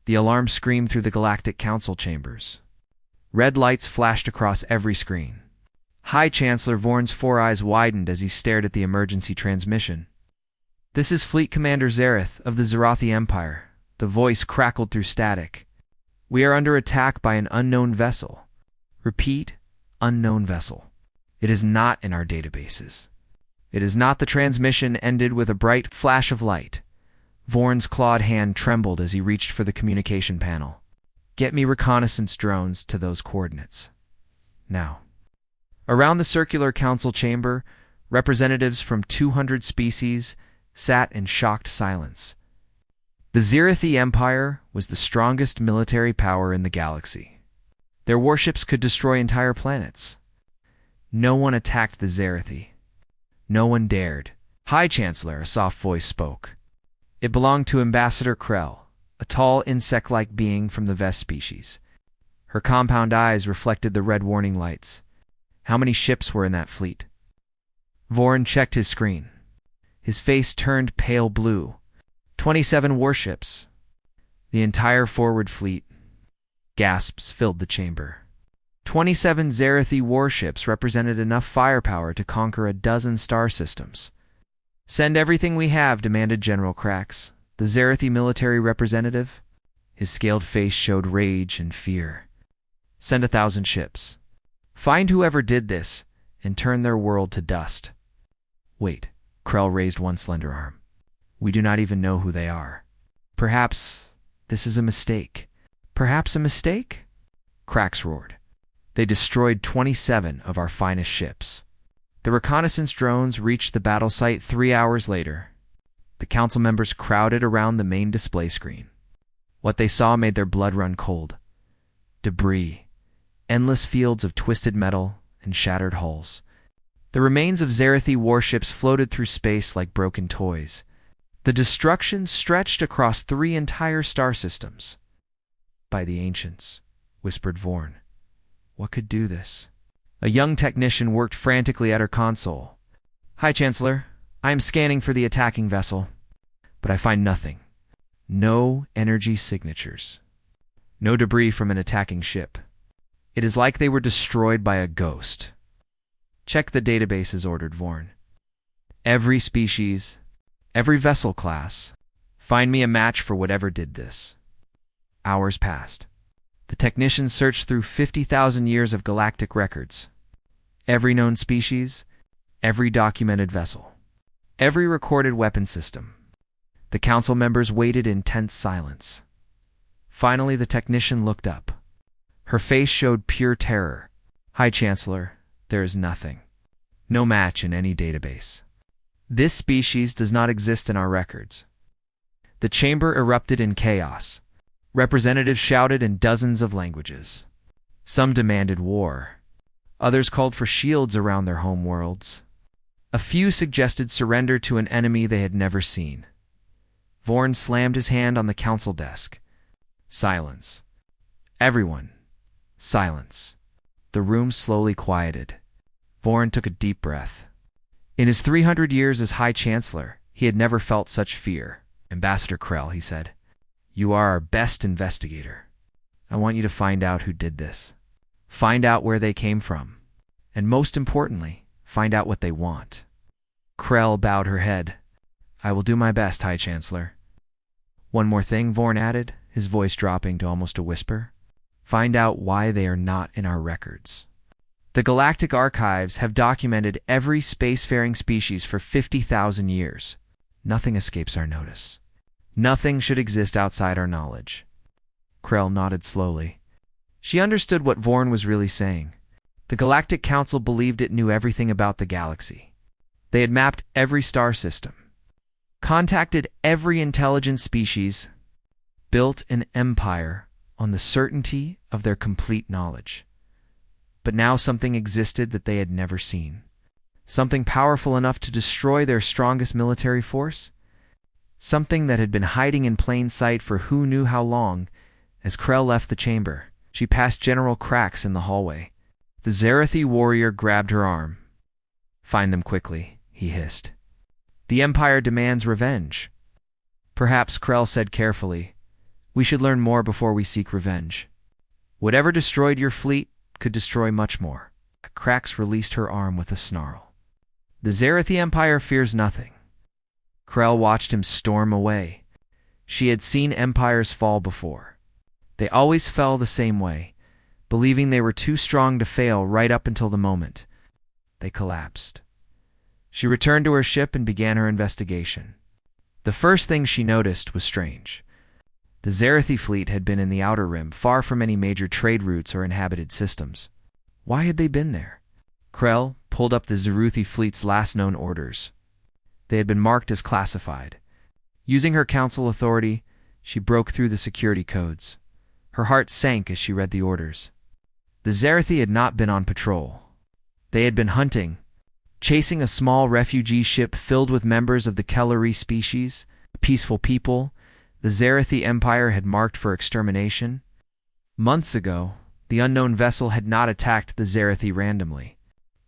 The alarm screamed through the Galactic Council chambers. Red lights flashed across every screen. High Chancellor Vorn's four eyes widened as he stared at the emergency transmission. "This is Fleet Commander Zareth of the Zarathi Empire." The voice crackled through static. "We are under attack by an unknown vessel. Repeat, unknown vessel. It is not in our databases." It is not. The transmission ended with a bright flash of light. Vorn's clawed hand trembled as he reached for the communication panel. "Get me reconnaissance drones to those coordinates. Now." Around the circular council chamber, representatives from 200 species sat in shocked silence. The Zarathi Empire was the strongest military power in the galaxy. Their warships could destroy entire planets. No one attacked the Zarathi. No one dared. "High Chancellor," a soft voice spoke. It belonged to Ambassador Krell, a tall insect-like being from the Vest species. Her compound eyes reflected the red warning lights. How many ships were in that fleet? Vorn checked his screen. His face turned pale blue. 27 warships. The entire forward fleet. Gasps filled the chamber. 27 Zarathi warships represented enough firepower to conquer a dozen star systems. "Send everything we have," demanded General Krax, the Zarathi military representative. His scaled face showed rage and fear. "Send 1,000 ships. Find whoever did this and turn their world to dust." "Wait," Krell raised one slender arm. "We do not even know who they are. Perhaps this is a mistake." "Perhaps a mistake?" Krax roared. "They destroyed 27 of our finest ships." The reconnaissance drones reached the battle site 3 hours later. The council members crowded around the main display screen. What they saw made their blood run cold. Debris. Endless fields of twisted metal and shattered hulls. The remains of Zarathi warships floated through space like broken toys. The destruction stretched across 3 entire star systems. "By the ancients," whispered Vorn. "What could do this?" A young technician worked frantically at her console. "High Chancellor, I am scanning for the attacking vessel, but I find nothing. No energy signatures. No debris from an attacking ship. It is like they were destroyed by a ghost." "Check the databases," ordered Vorn. "Every species, every vessel class. Find me a match for whatever did this." Hours passed. The technicians searched through 50,000 years of galactic records. Every known species, every documented vessel, every recorded weapon system. The council members waited in tense silence. Finally, the technician looked up. Her face showed pure terror. "High Chancellor, there is nothing. No match in any database. This species does not exist in our records." The chamber erupted in chaos. Representatives shouted in dozens of languages. Some demanded war. Others called for shields around their home worlds. A few suggested surrender to an enemy they had never seen. Vorn slammed his hand on the council desk. "Silence. Everyone, silence." The room slowly quieted. Vorn took a deep breath. In his 300 years as High Chancellor, he had never felt such fear. "Ambassador Krell," he said, "you are our best investigator. I want you to find out who did this. Find out where they came from. And most importantly, find out what they want." Krell bowed her head. "I will do my best, High Chancellor." "One more thing," Vorn added, his voice dropping to almost a whisper. "Find out why they are not in our records. The Galactic Archives have documented every spacefaring species for 50,000 years. Nothing escapes our notice. Nothing should exist outside our knowledge." Krell nodded slowly. She understood what Vorn was really saying. The Galactic Council believed it knew everything about the galaxy. They had mapped every star system, contacted every intelligent species, built an empire on the certainty of their complete knowledge. But now something existed that they had never seen. Something powerful enough to destroy their strongest military force. Something that had been hiding in plain sight for who knew how long. As Krell left the chamber, she passed General Krax in the hallway. The Zarathi warrior grabbed her arm. "Find them quickly," he hissed. "The Empire demands revenge." "Perhaps," Krell said carefully, We should learn more before we seek revenge. Whatever destroyed your fleet could destroy much more. Krax released her arm with a snarl. The Zarathi Empire fears nothing. Krell watched him storm away. She had seen empires fall before. They always fell the same way, believing they were too strong to fail right up until the moment they collapsed. She returned to her ship and began her investigation. The first thing she noticed was strange. The Zarathi fleet had been in the Outer Rim, far from any major trade routes or inhabited systems. Why had they been there? Krell pulled up the Zarathi fleet's last known orders. They had been marked as classified. Using her council authority, she broke through the security codes. Her heart sank as she read the orders. The Zarathi had not been on patrol. They had been hunting, chasing a small refugee ship filled with members of the Kelleri species, a peaceful people the Zarathi Empire had marked for extermination. Months ago, the unknown vessel had not attacked the Zarathi randomly.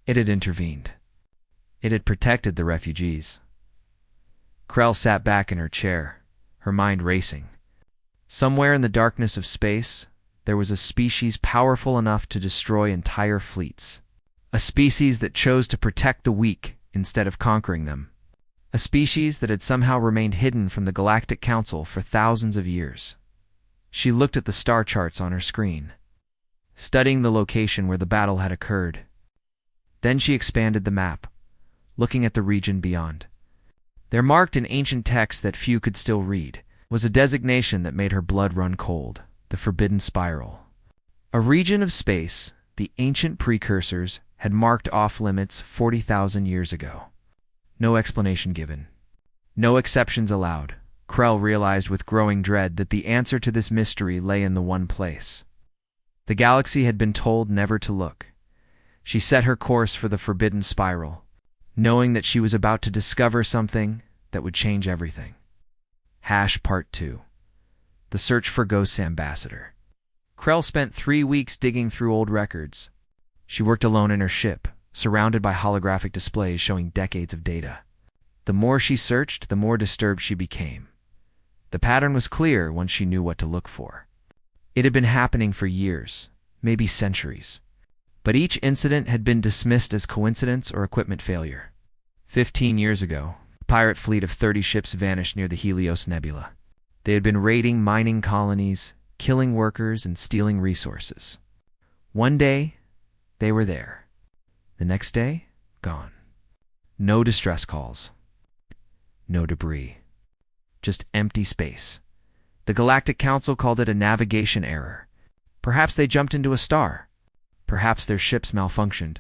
It had intervened. It had protected the refugees. Krell sat back in her chair, her mind racing. Somewhere in the darkness of space, there was a species powerful enough to destroy entire fleets. A species that chose to protect the weak instead of conquering them. A species that had somehow remained hidden from the Galactic Council for thousands of years. She looked at the star charts on her screen, studying the location where the battle had occurred. Then she expanded the map, looking at the region beyond. There, marked in ancient text that few could still read, was a designation that made her blood run cold: the Forbidden Spiral. A region of space the ancient precursors had marked off-limits 40,000 years ago. No explanation given. No exceptions allowed. Krell realized with growing dread that the answer to this mystery lay in the one place. The galaxy had been told never to look. She set her course for the Forbidden Spiral, knowing that she was about to discover something that would change everything. Part 2. The Search for Ghost's Ambassador. Krell spent 3 weeks digging through old records. She worked alone in her ship, surrounded by holographic displays showing decades of data. The more she searched, the more disturbed she became. The pattern was clear once she knew what to look for. It had been happening for years, maybe centuries. But each incident had been dismissed as coincidence or equipment failure. 15 years ago, a pirate fleet of 30 ships vanished near the Helios Nebula. They had been raiding mining colonies, killing workers, and stealing resources. One day, they were there. The next day, gone. No distress calls. No debris. Just empty space. The Galactic Council called it a navigation error. Perhaps they jumped into a star. Perhaps their ships malfunctioned.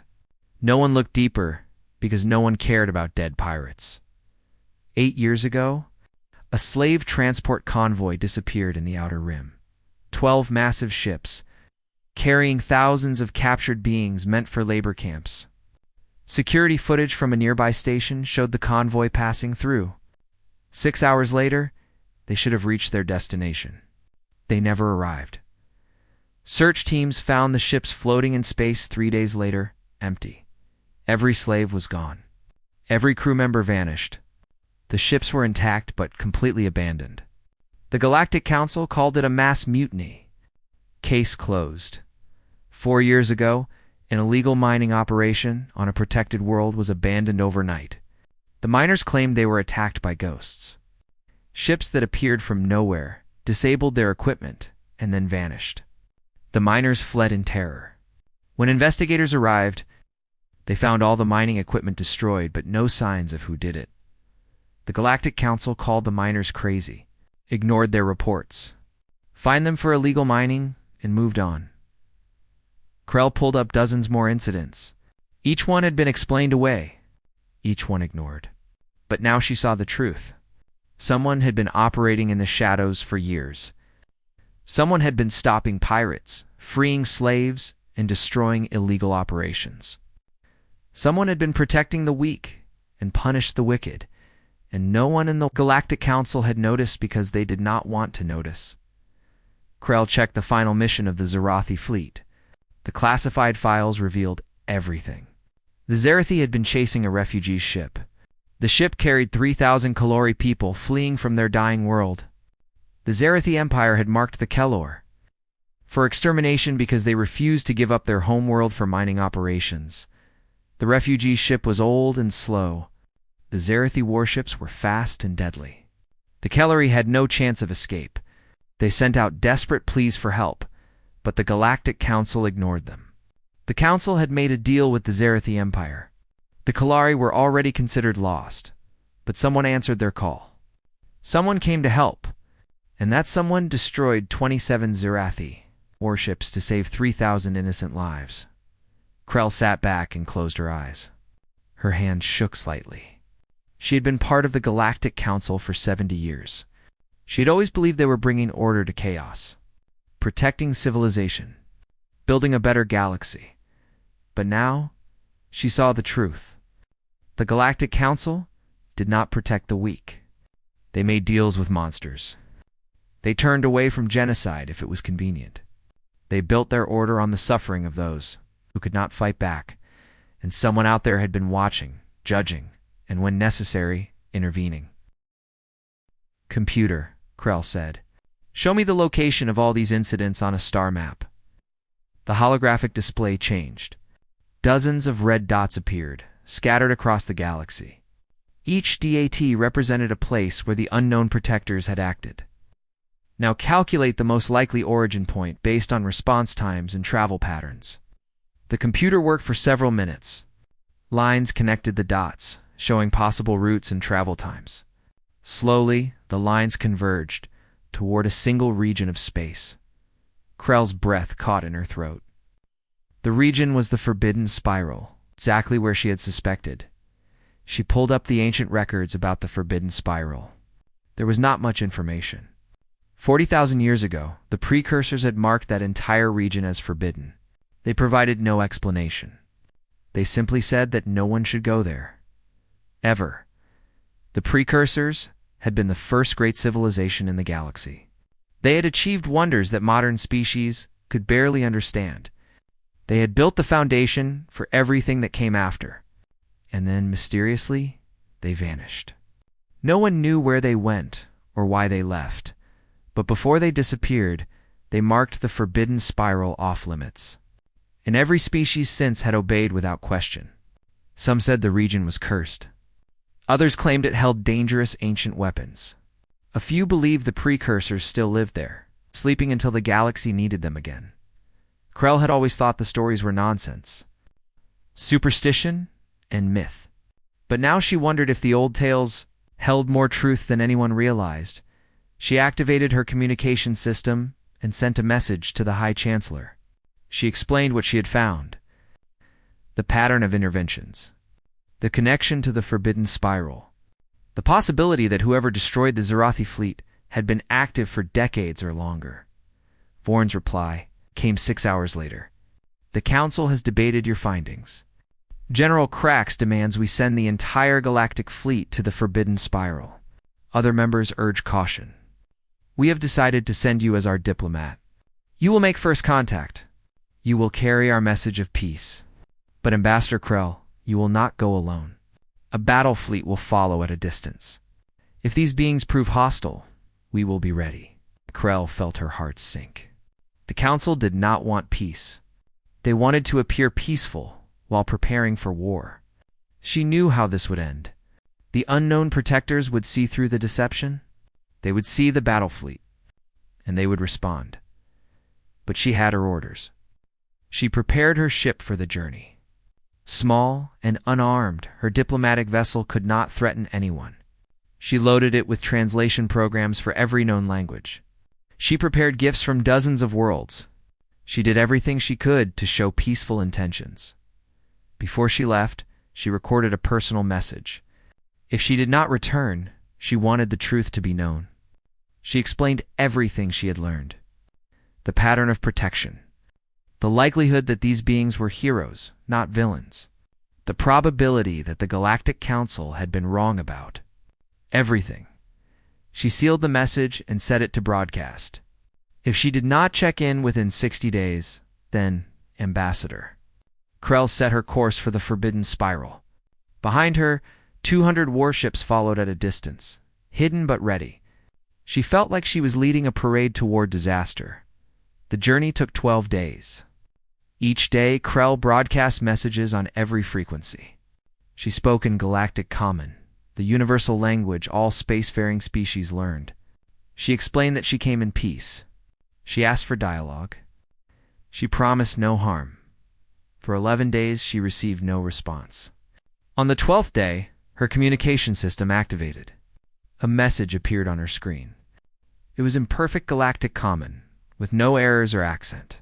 No one looked deeper because no one cared about dead pirates. 8 years ago, a slave transport convoy disappeared in the Outer Rim. 12 massive ships, carrying thousands of captured beings meant for labor camps. Security footage from a nearby station showed the convoy passing through. 6 hours later, they should have reached their destination. They never arrived. Search teams found the ships floating in space 3 days later, empty. Every slave was gone. Every crew member vanished. The ships were intact but completely abandoned. The Galactic Council called it a mass mutiny. Case closed. 4 years ago, an illegal mining operation on a protected world was abandoned overnight. The miners claimed they were attacked by ghosts. Ships that appeared from nowhere, disabled their equipment, and then vanished. The miners fled in terror. When investigators arrived, they found all the mining equipment destroyed, but no signs of who did it. The Galactic Council called the miners crazy, ignored their reports, fined them for illegal mining, and moved on. Krell pulled up dozens more incidents. Each one had been explained away, each one ignored. But now she saw the truth. Someone had been operating in the shadows for years. Someone had been stopping pirates, freeing slaves, and destroying illegal operations. Someone had been protecting the weak and punished the wicked, and no one in the Galactic Council had noticed because they did not want to notice. Krell checked the final mission of the Zarathi fleet. The classified files revealed everything. The Zarathi had been chasing a refugee ship. The ship carried 3,000 Kelleri people fleeing from their dying world. The Zerathi Empire had marked the Kellor for extermination because they refused to give up their homeworld for mining operations. The refugee ship was old and slow. The Zerathi warships were fast and deadly. The Kellori had no chance of escape. They sent out desperate pleas for help, but the Galactic Council ignored them. The Council had made a deal with the Zerathi Empire. The Kellari were already considered lost, but someone answered their call. Someone came to help, and that someone destroyed 27 Zerathi warships to save 3,000 innocent lives. Krell sat back and closed her eyes. Her hand shook slightly. She had been part of the Galactic Council for 70 years. She had always believed they were bringing order to chaos, protecting civilization, building a better galaxy. But now, she saw the truth. The Galactic Council did not protect the weak. They made deals with monsters. They turned away from genocide if it was convenient. They built their order on the suffering of those who could not fight back, and someone out there had been watching, judging, and when necessary, intervening. "Computer," Krell said, "show me the location of all these incidents on a star map." The holographic display changed. Dozens of red dots appeared, scattered across the galaxy. Each DAT represented a place where the unknown protectors had acted. Now calculate the most likely origin point based on response times and travel patterns. The computer worked for several minutes. Lines connected the dots, showing possible routes and travel times. Slowly, the lines converged toward a single region of space. Krell's breath caught in her throat. The region was the Forbidden Spiral, exactly where she had suspected. She pulled up the ancient records about the Forbidden Spiral. There was not much information. 40,000 years ago, the precursors had marked that entire region as forbidden. They provided no explanation. They simply said that no one should go there. Ever. The precursors had been the first great civilization in the galaxy. They had achieved wonders that modern species could barely understand. They had built the foundation for everything that came after. And then, mysteriously, they vanished. No one knew where they went or why they left. But before they disappeared, they marked the Forbidden Spiral off-limits. And every species since had obeyed without question. Some said the region was cursed. Others claimed it held dangerous ancient weapons. A few believed the precursors still lived there, sleeping until the galaxy needed them again. Krell had always thought the stories were nonsense, superstition, and myth. But now she wondered if the old tales held more truth than anyone realized. She activated her communication system and sent a message to the High Chancellor. She explained what she had found. The pattern of interventions. The connection to the Forbidden Spiral. The possibility that whoever destroyed the Zerathi fleet had been active for decades or longer. Vorn's reply came 6 hours later. The Council has debated your findings. General Krax demands we send the entire galactic fleet to the Forbidden Spiral. Other members urge caution. We have decided to send you as our diplomat. You will make first contact. You will carry our message of peace. But Ambassador Krell, you will not go alone. A battle fleet will follow at a distance. If these beings prove hostile, we will be ready. Krell felt her heart sink. The Council did not want peace. They wanted to appear peaceful while preparing for war. She knew how this would end. The unknown protectors would see through the deception. They would see the battle fleet, and they would respond. But she had her orders. She prepared her ship for the journey. Small and unarmed, her diplomatic vessel could not threaten anyone. She loaded it with translation programs for every known language. She prepared gifts from dozens of worlds. She did everything she could to show peaceful intentions. Before she left, she recorded a personal message. If she did not return, she wanted the truth to be known. She explained everything she had learned. The pattern of protection. The likelihood that these beings were heroes, not villains. The probability that the Galactic Council had been wrong about. Everything. She sealed the message and set it to broadcast. If she did not check in within 60 days, then Ambassador. Krell set her course for the Forbidden Spiral. Behind her, 200 warships followed at a distance, hidden but ready. She felt like she was leading a parade toward disaster. The journey took 12 days. Each day, Krell broadcast messages on every frequency. She spoke in Galactic Common, the universal language all spacefaring species learned. She explained that she came in peace. She asked for dialogue. She promised no harm. For 11 days, she received no response. On the 12th day, her communication system activated. A message appeared on her screen. It was in perfect Galactic Common, with no errors or accent.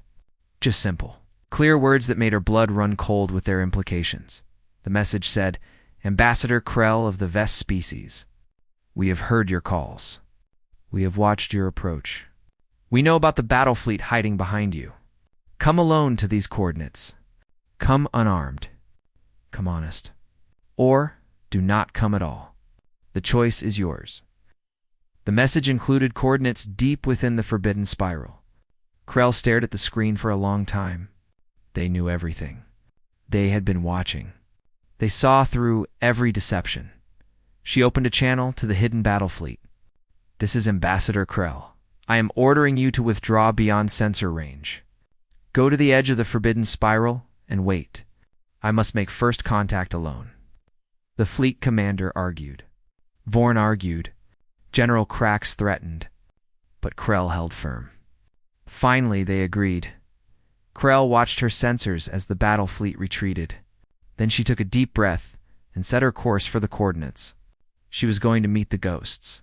Just simple, clear words that made her blood run cold with their implications. The message said, "Ambassador Krell of the Vest species, we have heard your calls. We have watched your approach. We know about the battle fleet hiding behind you. Come alone to these coordinates. Come unarmed. Come honest. Or do not come at all. The choice is yours." The message included coordinates deep within the forbidden spiral. Krell stared at the screen for a long time. They knew everything. They had been watching. They saw through every deception. She opened a channel to the hidden battle fleet. "This is Ambassador Krell. I am ordering you to withdraw beyond sensor range. Go to the edge of the forbidden spiral and wait. I must make first contact alone." The fleet commander argued. Vorn argued. General Krax threatened. But Krell held firm. Finally, they agreed. Krell watched her sensors as the battle fleet retreated. Then she took a deep breath and set her course for the coordinates. She was going to meet the ghosts,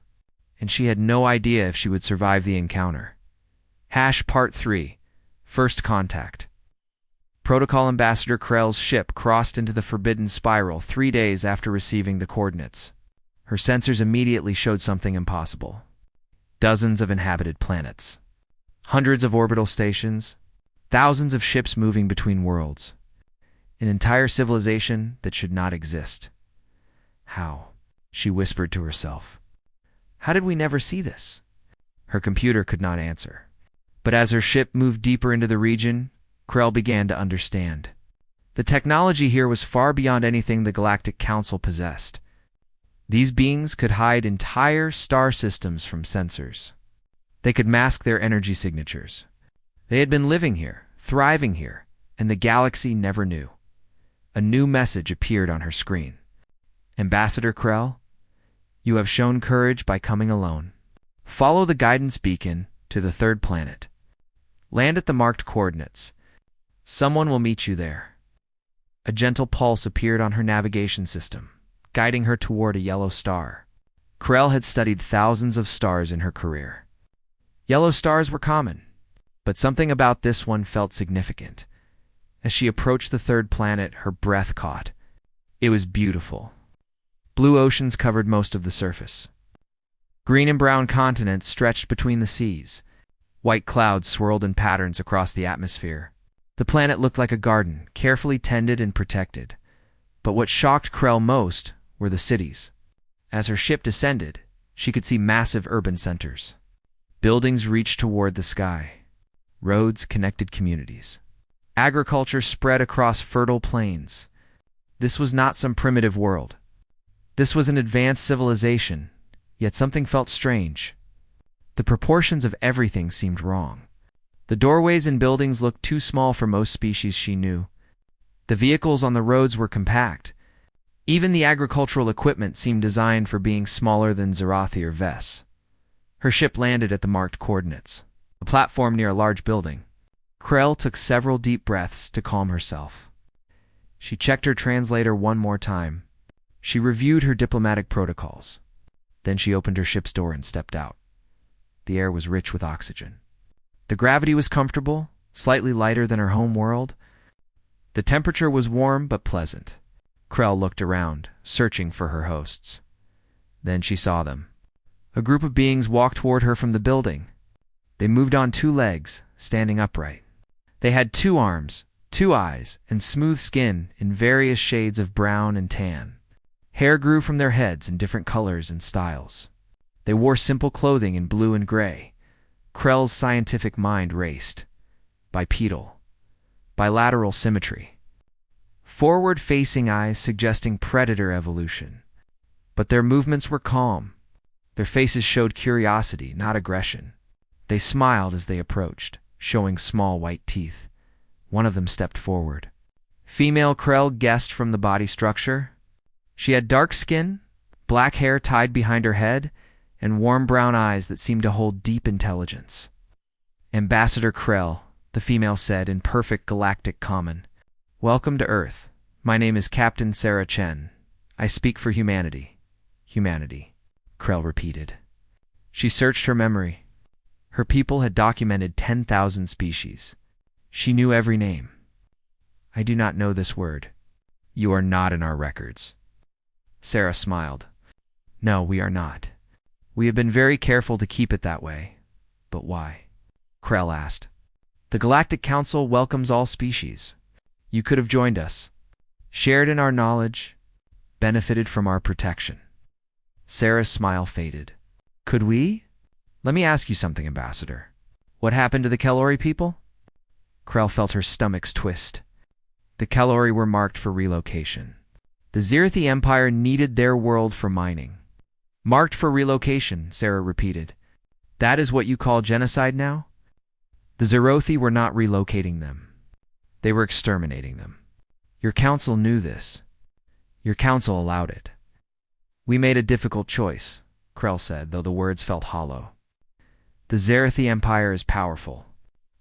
and she had no idea if she would survive the encounter. Part 3, First Contact. Protocol Ambassador Krell's ship crossed into the forbidden spiral 3 days after receiving the coordinates. Her sensors immediately showed something impossible. Dozens of inhabited planets. Hundreds of orbital stations. Thousands of ships moving between worlds. An entire civilization that should not exist. How? She whispered to herself. How did we never see this? Her computer could not answer. But as her ship moved deeper into the region, Krell began to understand. The technology here was far beyond anything the Galactic Council possessed. These beings could hide entire star systems from sensors. They could mask their energy signatures. They had been living here, thriving here, and the galaxy never knew. A new message appeared on her screen. "Ambassador Krell, you have shown courage by coming alone. Follow the guidance beacon to the 3rd planet. Land at the marked coordinates. Someone will meet you there." A gentle pulse appeared on her navigation system, guiding her toward a yellow star. Krell had studied thousands of stars in her career. Yellow stars were common, but something about this one felt significant. As she approached the 3rd planet, her breath caught. It was beautiful. Blue oceans covered most of the surface. Green and brown continents stretched between the seas. White clouds swirled in patterns across the atmosphere. The planet looked like a garden, carefully tended and protected. But what shocked Krell most were the cities. As her ship descended, she could see massive urban centers. Buildings reached toward the sky. Roads connected communities. Agriculture spread across fertile plains. This was not some primitive world. This was an advanced civilization, yet something felt strange. The proportions of everything seemed wrong. The doorways in buildings looked too small for most species she knew. The vehicles on the roads were compact. Even the agricultural equipment seemed designed for being smaller than Zerathi or Vess. Her ship landed at the marked coordinates, a platform near a large building. Krell took several deep breaths to calm herself. She checked her translator one more time. She reviewed her diplomatic protocols. Then she opened her ship's door and stepped out. The air was rich with oxygen. The gravity was comfortable, slightly lighter than her home world. The temperature was warm but pleasant. Krell looked around, searching for her hosts. Then she saw them. A group of beings walked toward her from the building. They moved on 2 legs, standing upright. They had 2 arms, 2 eyes, and smooth skin in various shades of brown and tan. Hair grew from their heads in different colors and styles. They wore simple clothing in blue and gray. Krell's scientific mind raced. Bipedal. Bilateral symmetry. Forward-facing eyes suggesting predator evolution. But their movements were calm. Their faces showed curiosity, not aggression. They smiled as they approached, showing small white teeth. One of them stepped forward. Female, Krell guessed from the body structure. She had dark skin, black hair tied behind her head, and warm brown eyes that seemed to hold deep intelligence. Ambassador Krell, the female said in perfect galactic common. Welcome to Earth. My name is Captain Sarah Chen. I speak for humanity. Humanity, Krell repeated. She searched her memory. Her people had documented 10,000 species. She knew every name. I do not know this word. You are not in our records. Sarah smiled. No, we are not. We have been very careful to keep it that way. But why? Krell asked. The Galactic Council welcomes all species. You could have joined us, shared in our knowledge, benefited from our protection. Sarah's smile faded. Could we? Let me ask you something, Ambassador. What happened to the Kellori people? Krell felt her stomachs twist. The Kellori were marked for relocation. The Zirathi Empire needed their world for mining. Marked for relocation, Sarah repeated. That is what you call genocide now? The Zirathi were not relocating them. They were exterminating them. Your council knew this. Your council allowed it. We made a difficult choice, Krell said, though the words felt hollow. The Zirathi Empire is powerful.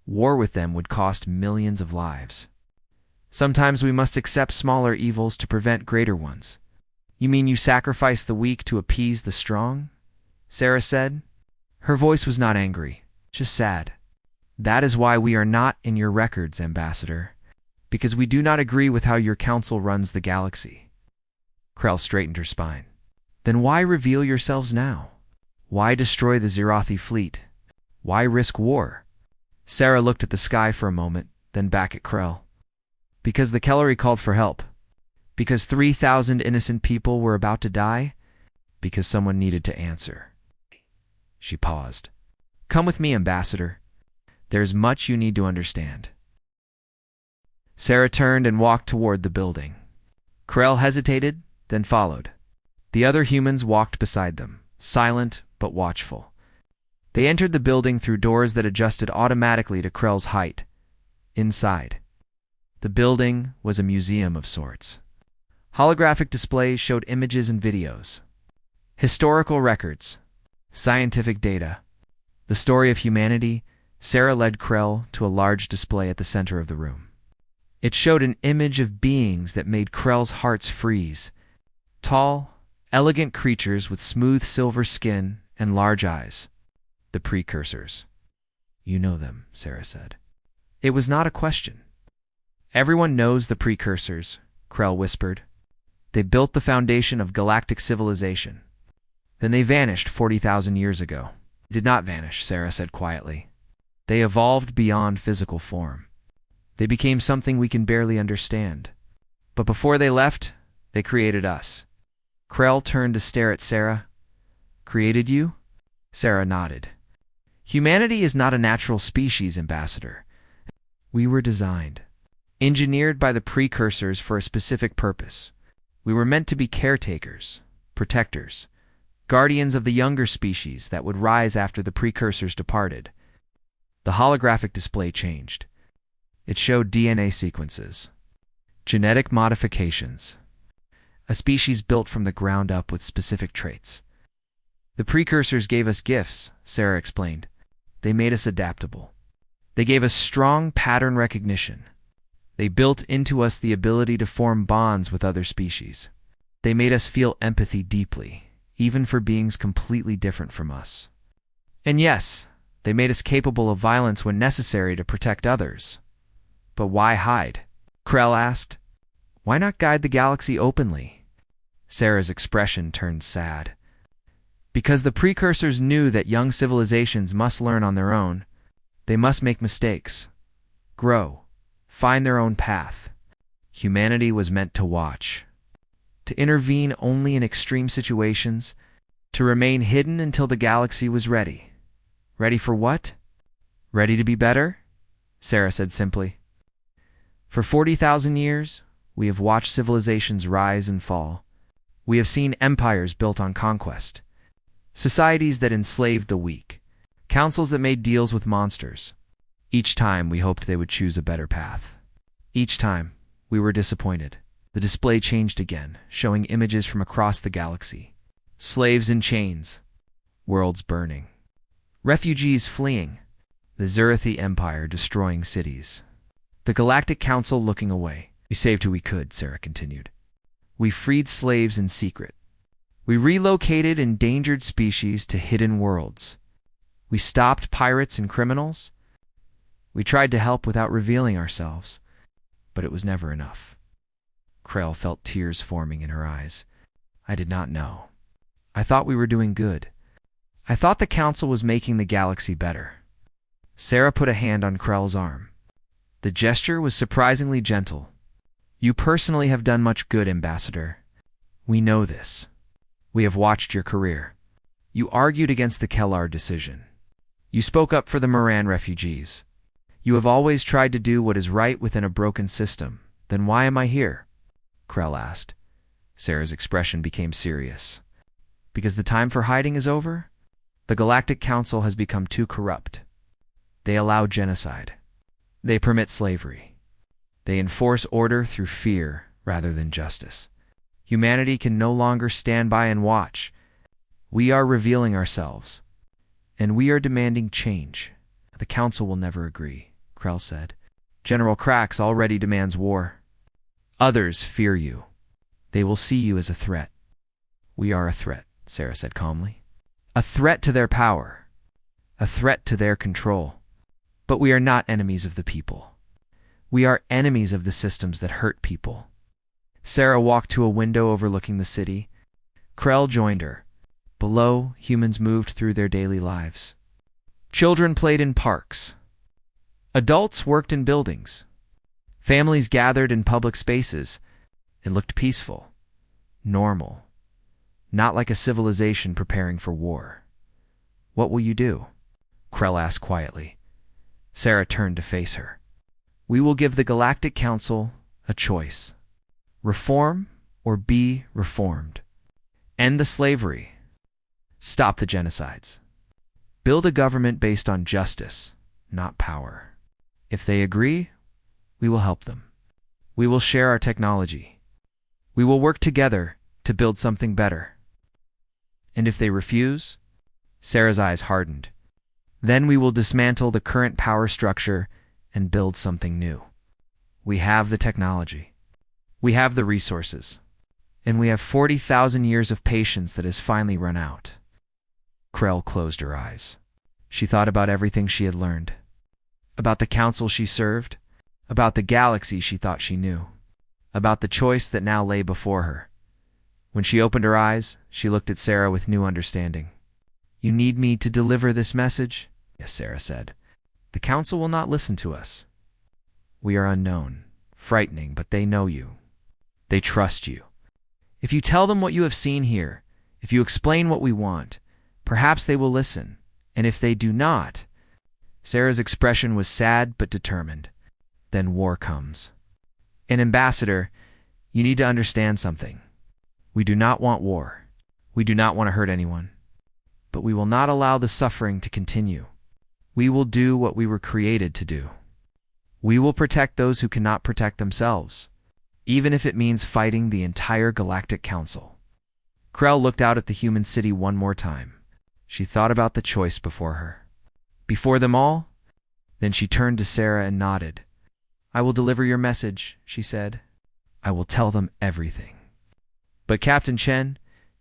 War with them would cost millions of lives. Sometimes we must accept smaller evils to prevent greater ones. You mean you sacrifice the weak to appease the strong? Sarah said. Her voice was not angry, just sad. That is why we are not in your records, Ambassador, because we do not agree with how your council runs the galaxy. Krell straightened her spine. Then why reveal yourselves now? Why destroy the Zirathi fleet? Why risk war? Sarah looked at the sky for a moment, then back at Krell. Because the Kellori called for help. Because 3,000 innocent people were about to die. Because someone needed to answer. She paused. Come with me, Ambassador. There is much you need to understand. Sarah turned and walked toward the building. Krell hesitated, then followed. The other humans walked beside them, silent but watchful. They entered the building through doors that adjusted automatically to Krell's height. Inside, the building was a museum of sorts. Holographic displays showed images and videos, historical records, scientific data, the story of humanity. Sarah led Krell to a large display at the center of the room. It showed an image of beings that made Krell's hearts freeze. Tall, elegant creatures with smooth silver skin and large eyes. The precursors. You know them, Sarah said. It was not a question. Everyone knows the precursors, Krell whispered. They built the foundation of galactic civilization. Then they vanished 40,000 years ago. Did not vanish, Sarah said quietly. They evolved beyond physical form. They became something we can barely understand. But before they left, they created us. Krell turned to stare at Sarah. Created you? Sarah nodded. Humanity is not a natural species, Ambassador. We were designed, engineered by the precursors for a specific purpose. We were meant to be caretakers, protectors, guardians of the younger species that would rise after the precursors departed. The holographic display changed. It showed DNA sequences, genetic modifications, a species built from the ground up with specific traits. The precursors gave us gifts, Sarah explained. They made us adaptable. They gave us strong pattern recognition. They built into us the ability to form bonds with other species. They made us feel empathy deeply, even for beings completely different from us. And yes, they made us capable of violence when necessary to protect others. But why hide? Krell asked. Why not guide the galaxy openly? Sarah's expression turned sad. Because the precursors knew that young civilizations must learn on their own. They must make mistakes, grow, find their own path. Humanity was meant to watch, to intervene only in extreme situations, to remain hidden until the galaxy was ready. Ready for what? Ready to be better? Sarah said simply. For 40,000 years, we have watched civilizations rise and fall. We have seen empires built on conquest, Societies that enslaved the weak. Councils that made deals with monsters. Each time we hoped they would choose a better path. Each time we were disappointed. The display changed again, showing images from across the galaxy. Slaves in chains. Worlds burning. Refugees fleeing. The Zurithi Empire destroying cities. The Galactic Council looking away. We saved who we could, Sarah continued. We freed slaves in secret. We relocated endangered species to hidden worlds. We stopped pirates and criminals. We tried to help without revealing ourselves, but it was never enough. Krell felt tears forming in her eyes. I did not know. I thought we were doing good. I thought the Council was making the galaxy better. Sarah put a hand on Krell's arm. The gesture was surprisingly gentle. You personally have done much good, Ambassador. We know this. We have watched your career. You argued against the Kellar decision. You spoke up for the Moran refugees. You have always tried to do what is right within a broken system. Then why am I here? Krell asked. Sarah's expression became serious. Because the time for hiding is over? The Galactic Council has become too corrupt. They allow genocide. They permit slavery. They enforce order through fear rather than justice. Humanity can no longer stand by and watch. We are revealing ourselves, and we are demanding change. The Council will never agree, Krell said. General Krax already demands war. Others fear you. They will see you as a threat. We are a threat, Sarah said calmly. A threat to their power. A threat to their control. But we are not enemies of the people. We are enemies of the systems that hurt people. Sarah walked to a window overlooking the city. Krell joined her. Below, humans moved through their daily lives. Children played in parks. Adults worked in buildings. Families gathered in public spaces. It looked peaceful, normal, not like a civilization preparing for war. What will you do? Krell asked quietly. Sarah turned to face her. We will give the Galactic Council a choice. Reform or be reformed. End the slavery. Stop the genocides. Build a government based on justice, not power. If they agree, we will help them. We will share our technology. We will work together to build something better. And if they refuse, Sarah's eyes hardened. Then we will dismantle the current power structure and build something new. We have the technology. We have the resources. And we have 40,000 years of patience that has finally run out. Krell closed her eyes. She thought about everything she had learned. About the council she served. About the galaxy she thought she knew. About the choice that now lay before her. When she opened her eyes, she looked at Sarah with new understanding. You need me to deliver this message? Yes, Sarah said. The council will not listen to us. We are unknown, frightening, but they know you. They trust you. If you tell them what you have seen here, if you explain what we want, perhaps they will listen. And if they do not... Sarah's expression was sad but determined. Then war comes. An ambassador, you need to understand something. We do not want war. We do not want to hurt anyone. But we will not allow the suffering to continue. We will do what we were created to do. We will protect those who cannot protect themselves, even if it means fighting the entire Galactic Council. Krell looked out at the human city one more time. She thought about the choice before her. Before them all? Then she turned to Sarah and nodded. I will deliver your message, she said. I will tell them everything. But Captain Chen,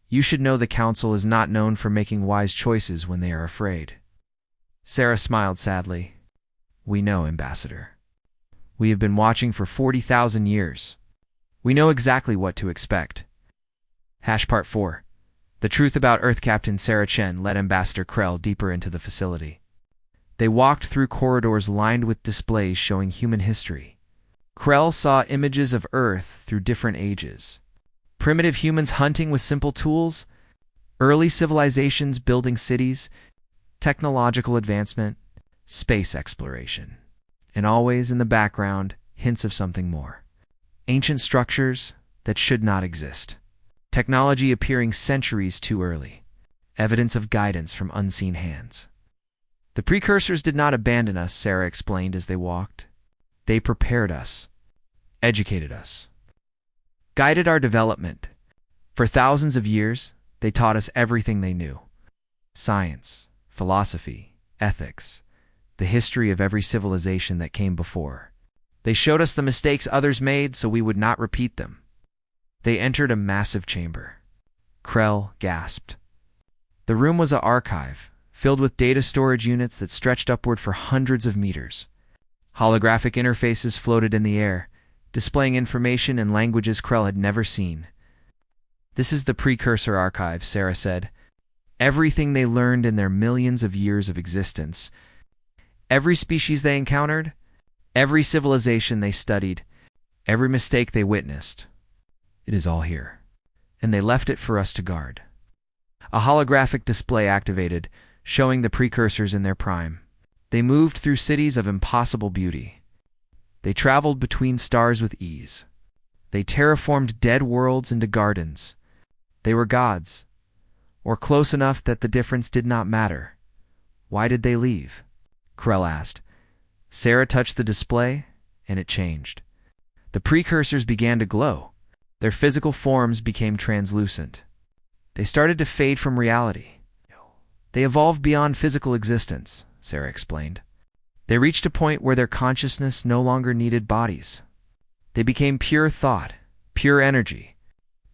you should know the Council is not known for making wise choices when they are afraid. Sarah smiled sadly. We know, Ambassador. We have been watching for 40,000 years. We know exactly what to expect. Part 4. The truth about Earth. Captain Sarah Chen led Ambassador Krell deeper into the facility. They walked through corridors lined with displays showing human history. Krell saw images of Earth through different ages. Primitive humans hunting with simple tools, early civilizations building cities, technological advancement, space exploration. And always in the background, hints of something more. Ancient structures that should not exist. Technology appearing centuries too early. evidence of guidance from unseen hands. The precursors did not abandon us, Sarah explained as they walked. They prepared us, educated us, guided our development. For thousands of years, they taught us everything they knew: science, philosophy, ethics, the history of every civilization that came before. They showed us the mistakes others made so we would not repeat them. They entered a massive chamber. Krell gasped. The room was an archive, filled with data storage units that stretched upward for hundreds of meters. Holographic interfaces floated in the air, displaying information in languages Krell had never seen. This is the precursor archive, Sarah said. Everything they learned in their millions of years of existence. Every species they encountered, every civilization they studied, every mistake they witnessed. It is all here, and they left it for us to guard. A holographic display activated, showing the precursors in their prime. They moved through cities of impossible beauty. They traveled between stars with ease. They terraformed dead worlds into gardens. They were gods, or close enough that the difference did not matter. Why did they leave? Krell asked. Sarah touched the display, and it changed. The precursors began to glow. Their physical forms became translucent. They started to fade from reality. They evolved beyond physical existence, Sarah explained. They reached a point where their consciousness no longer needed bodies. They became pure thought, pure energy.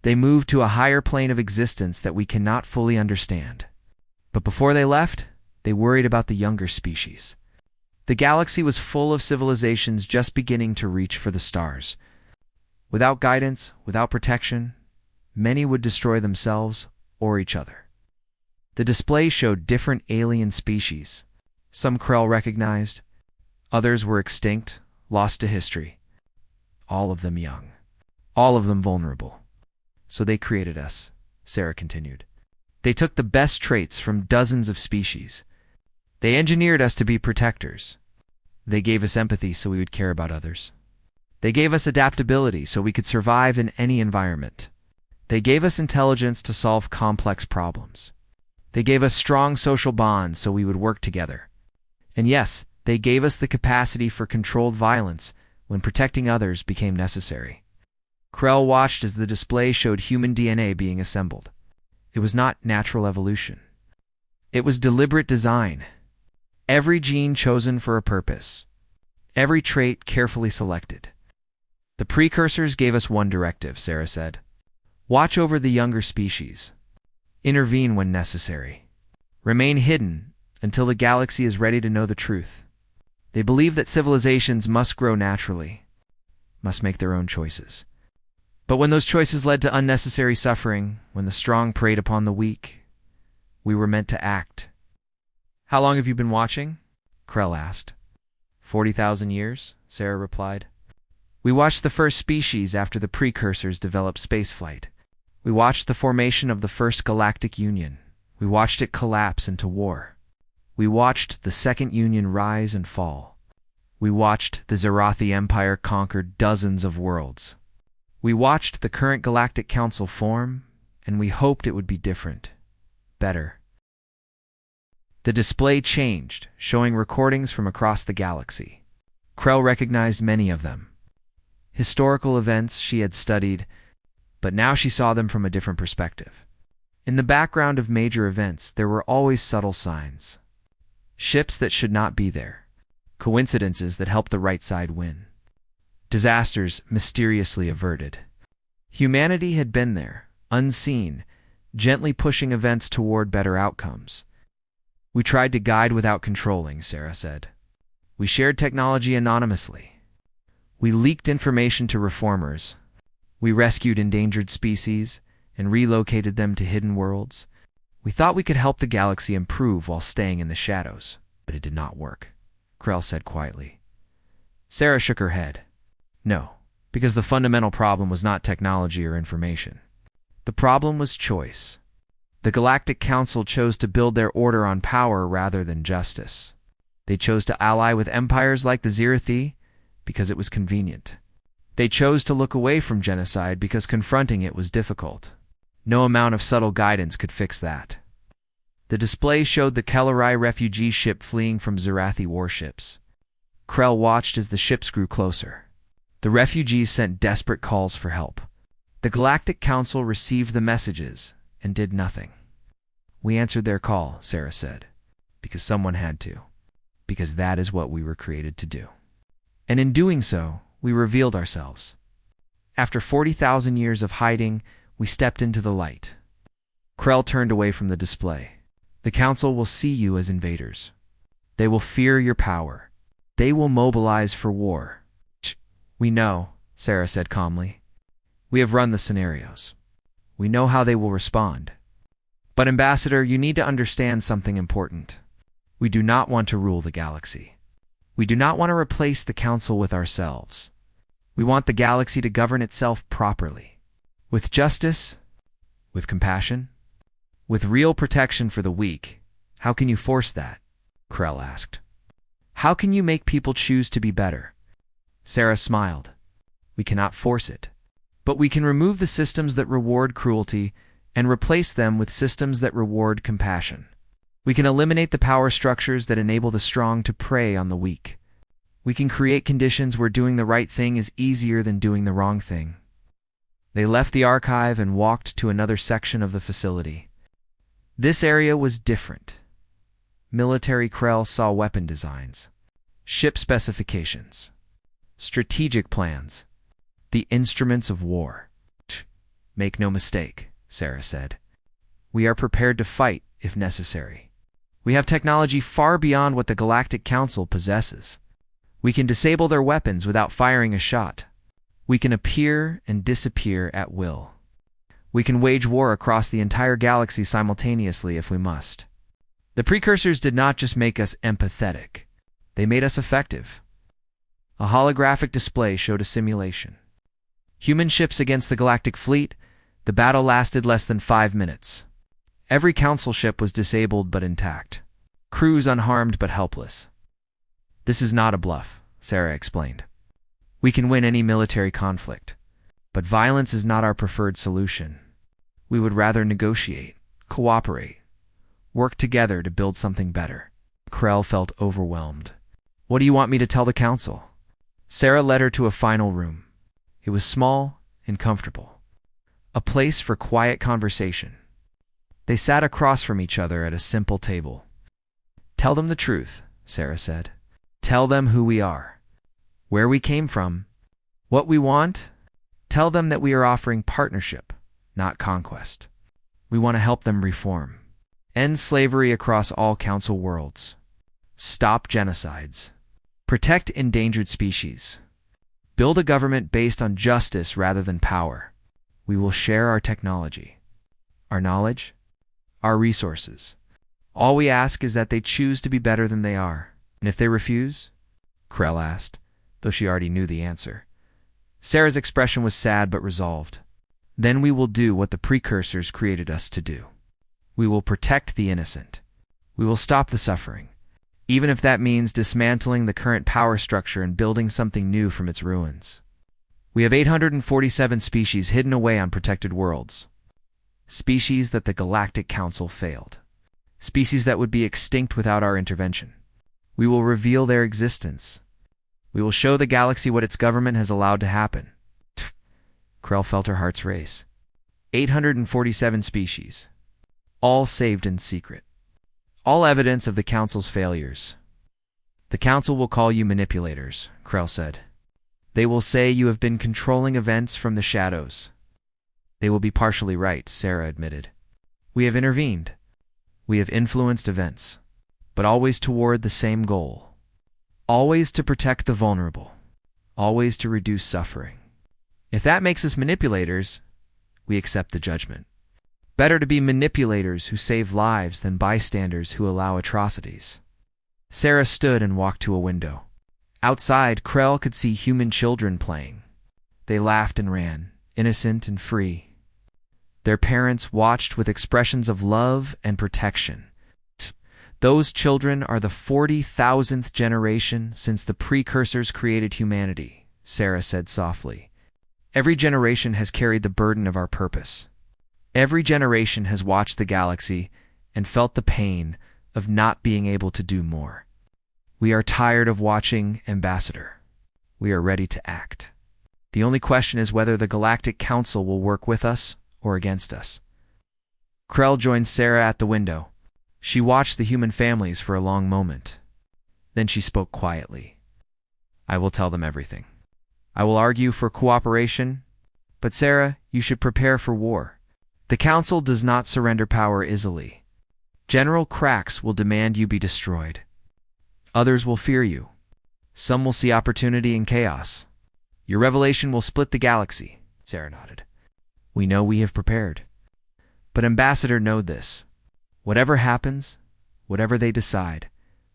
They moved to a higher plane of existence that we cannot fully understand. But before they left, they worried about the younger species. The galaxy was full of civilizations just beginning to reach for the stars. Without guidance, without protection, many would destroy themselves or each other. The display showed different alien species. Some Krell recognized, others were extinct, lost to history. All of them young, all of them vulnerable. So they created us, Sarah continued. They took the best traits from dozens of species. They engineered us to be protectors. They gave us empathy so we would care about others. They gave us adaptability so we could survive in any environment. They gave us intelligence to solve complex problems. They gave us strong social bonds so we would work together. And yes, they gave us the capacity for controlled violence when protecting others became necessary. Krell watched as the display showed human DNA being assembled. It was not natural evolution. It was deliberate design. Every gene chosen for a purpose. Every trait carefully selected. The precursors gave us one directive, Sarah said. Watch over the younger species. Intervene when necessary. Remain hidden until the galaxy is ready to know the truth. They believed that civilizations must grow naturally, must make their own choices. But when those choices led to unnecessary suffering, when the strong preyed upon the weak, we were meant to act. How long have you been watching? Krell asked. 40,000 years, Sarah replied. We watched the first species after the precursors developed spaceflight. We watched the formation of the first galactic union. We watched it collapse into war. We watched the second union rise and fall. We watched the Zerathi Empire conquer dozens of worlds. We watched the current Galactic Council form, and we hoped it would be different, better. The display changed, showing recordings from across the galaxy. Krell recognized many of them. Historical events she had studied, but now she saw them from a different perspective. In the background of major events, there were always subtle signs. Ships that should not be there. Coincidences that helped the right side win. Disasters mysteriously averted. Humanity had been there, unseen, gently pushing events toward better outcomes. We tried to guide without controlling, Sarah said. We shared technology anonymously. We leaked information to reformers. We rescued endangered species and relocated them to hidden worlds. We thought we could help the galaxy improve while staying in the shadows, but it did not work, Krell said quietly. Sarah shook her head. No, because the fundamental problem was not technology or information. The problem was choice. The Galactic Council chose to build their order on power rather than justice. They chose to ally with empires like the Zerathi because it was convenient. They chose to look away from genocide because confronting it was difficult. No amount of subtle guidance could fix that. The display showed the Kellerai refugee ship fleeing from Zerathi warships. Krell watched as the ships grew closer. The refugees sent desperate calls for help. The Galactic Council received the messages and did nothing. "We answered their call," Sarah said, "because someone had to. Because that is what we were created to do. And in doing so, we revealed ourselves. After 40,000 years of hiding, we stepped into the light." Krell turned away from the display. "The Council will see you as invaders. They will fear your power. They will mobilize for war." "We know," Sarah said calmly. "We have run the scenarios. We know how they will respond. But Ambassador, you need to understand something important. We do not want to rule the galaxy. We do not want to replace the Council with ourselves. We want the galaxy to govern itself properly. With justice, with compassion, with real protection for the weak. How can you force that?" Krell asked. "How can you make people choose to be better?" Sarah smiled. "We cannot force it. But we can remove the systems that reward cruelty and replace them with systems that reward compassion. We can eliminate the power structures that enable the strong to prey on the weak. We can create conditions where doing the right thing is easier than doing the wrong thing." They left the archive and walked to another section of the facility. This area was different. Military Krell saw weapon designs, ship specifications, strategic plans, the instruments of war. "Make no mistake," Sarah said. "We are prepared to fight if necessary. We have technology far beyond what the Galactic Council possesses. We can disable their weapons without firing a shot. We can appear and disappear at will. We can wage war across the entire galaxy simultaneously if we must." The precursors did not just make us empathetic. They made us effective. A holographic display showed a simulation. Human ships against the Galactic Fleet. The battle lasted less than 5 minutes. Every Council ship was disabled but intact. Crews unharmed but helpless. "This is not a bluff," Sarah explained. "We can win any military conflict, but violence is not our preferred solution. We would rather negotiate, cooperate, work together to build something better." Krell felt overwhelmed. "What do you want me to tell the Council?" Sarah led her to a final room. It was small and comfortable. A place for quiet conversation. They sat across from each other at a simple table. "Tell them the truth," Sarah said. "Tell them who we are, where we came from, what we want. Tell them that we are offering partnership, not conquest. We want to help them reform. End slavery across all Council worlds. Stop genocides. Protect endangered species. Build a government based on justice rather than power. We will share our technology, our knowledge, our resources. All we ask is that they choose to be better than they are. And if they refuse?" Krell asked, though she already knew the answer. Sarah's expression was sad but resolved. "Then we will do what the precursors created us to do. We will protect the innocent. We will stop the suffering, even if that means dismantling the current power structure and building something new from its ruins. We have 847 species hidden away on protected worlds. Species that the Galactic Council failed. Species that would be extinct without our intervention. We will reveal their existence. We will show the galaxy what its government has allowed to happen." Krell felt her heart's race. 847 species. All saved in secret. All evidence of the Council's failures. "The Council will call you manipulators," Krell said. "They will say you have been controlling events from the shadows." "They will be partially right," Sarah admitted. "We have intervened. We have influenced events, but always toward the same goal. Always to protect the vulnerable. Always to reduce suffering. If that makes us manipulators, we accept the judgment. Better to be manipulators who save lives than bystanders who allow atrocities." Sarah stood and walked to a window. Outside, Krell could see human children playing. They laughed and ran, innocent and free. Their parents watched with expressions of love and protection. "Those children are the 40,000th generation since the precursors created humanity," Sarah said softly. "Every generation has carried the burden of our purpose. Every generation has watched the galaxy and felt the pain of not being able to do more. We are tired of watching, Ambassador. We are ready to act. The only question is whether the Galactic Council will work with us or against us. Krell joined Sarah at the window. She watched the human families for a long moment. Then she spoke quietly. I will tell them everything. I will argue for cooperation, but Sarah, you should prepare for war. The Council does not surrender power easily. General Krax will demand you be destroyed. Others will fear you. Some will see opportunity in chaos. Your revelation will split the galaxy. Sarah nodded. We know we have prepared. But Ambassador, know this. Whatever happens, whatever they decide,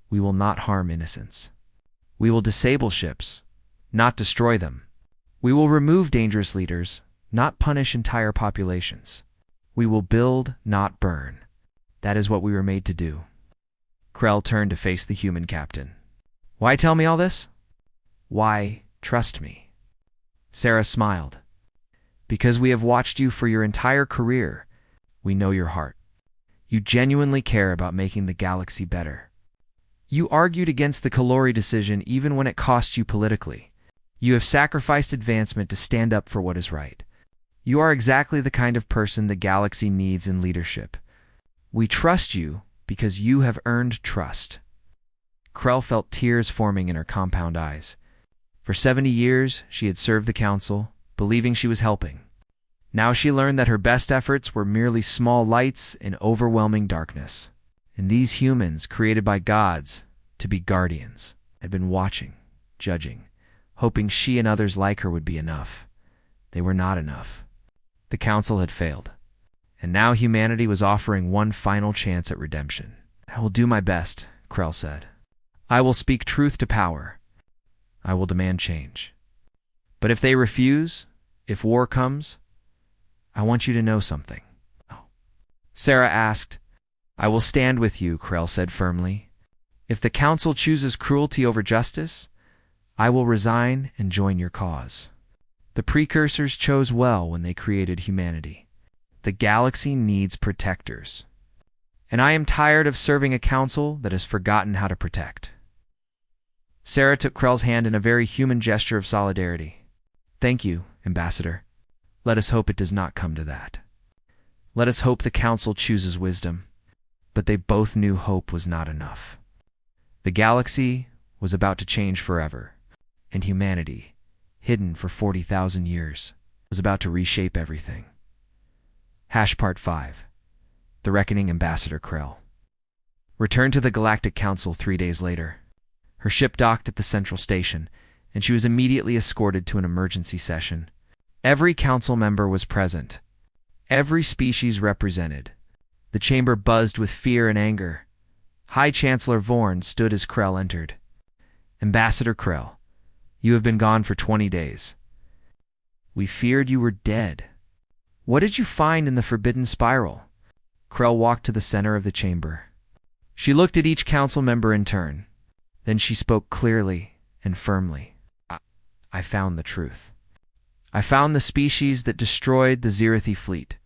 we will not harm innocents. We will disable ships, not destroy them. We will remove dangerous leaders, not punish entire populations. We will build, not burn. That is what we were made to do. Krell turned to face the human captain. Why tell me all this? Why trust me? Sarah smiled. Because we have watched you for your entire career. We know your heart. You genuinely care about making the galaxy better. You argued against the Kalori decision even when it cost you politically. You have sacrificed advancement to stand up for what is right. You are exactly the kind of person the galaxy needs in leadership. We trust you because you have earned trust. Krell felt tears forming in her compound eyes. For 70 years, she had served the Council, believing she was helping. Now she learned that her best efforts were merely small lights in overwhelming darkness. And these humans, created by gods to be guardians, had been watching, judging, hoping she and others like her would be enough. They were not enough. The Council had failed. And now humanity was offering one final chance at redemption. I will do my best, Krell said. I will speak truth to power. I will demand change. But if they refuse, if war comes, I want you to know something. Oh. Sarah asked. I will stand with you, Krell said firmly. If the Council chooses cruelty over justice, I will resign and join your cause. The precursors chose well when they created humanity. The galaxy needs protectors. And I am tired of serving a council that has forgotten how to protect. Sarah took Krell's hand in a very human gesture of solidarity. Thank you, Ambassador. Let us hope it does not come to that. Let us hope the Council chooses wisdom. But they both knew hope was not enough. The galaxy was about to change forever, and humanity, hidden for 40,000 years, was about to reshape everything. Part 5. The Reckoning. Ambassador Krell returned to the Galactic Council 3 days later. Her ship docked at the central station, and she was immediately escorted to an emergency session. Every council member was present, every species represented. The chamber buzzed with fear and anger. High Chancellor Vorn stood as Krell entered. Ambassador Krell, you have been gone for 20 days. We feared you were dead. What did you find in the Forbidden Spiral? Krell walked to the center of the chamber. She looked at each council member in turn. Then she spoke clearly and firmly. I found the truth. I found the species that destroyed the Zirathi fleet.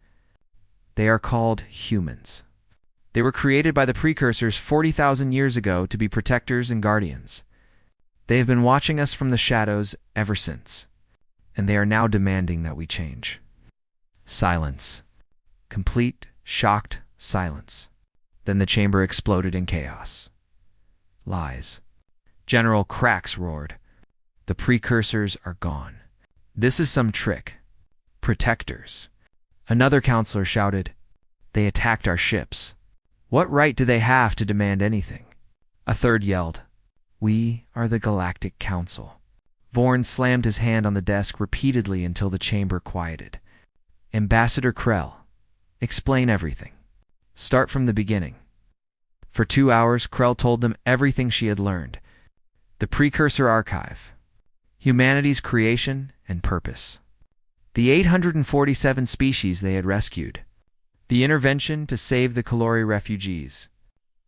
They are called humans. They were created by the precursors 40,000 years ago to be protectors and guardians. They have been watching us from the shadows ever since, and they are now demanding that we change. Silence. Complete, shocked silence. Then the chamber exploded in chaos. Lies. General Krax roared. The precursors are gone. This is some trick. Protectors. Another counselor shouted. They attacked our ships. What right do they have to demand anything? A third yelled. We are the Galactic Council. Vorn slammed his hand on the desk repeatedly until the chamber quieted. Ambassador Krell, explain everything. Start from the beginning. For 2 hours, Krell told them everything she had learned. The Precursor Archive. Humanity's creation and purpose. The 847 species they had rescued. The intervention to save the Kalori refugees.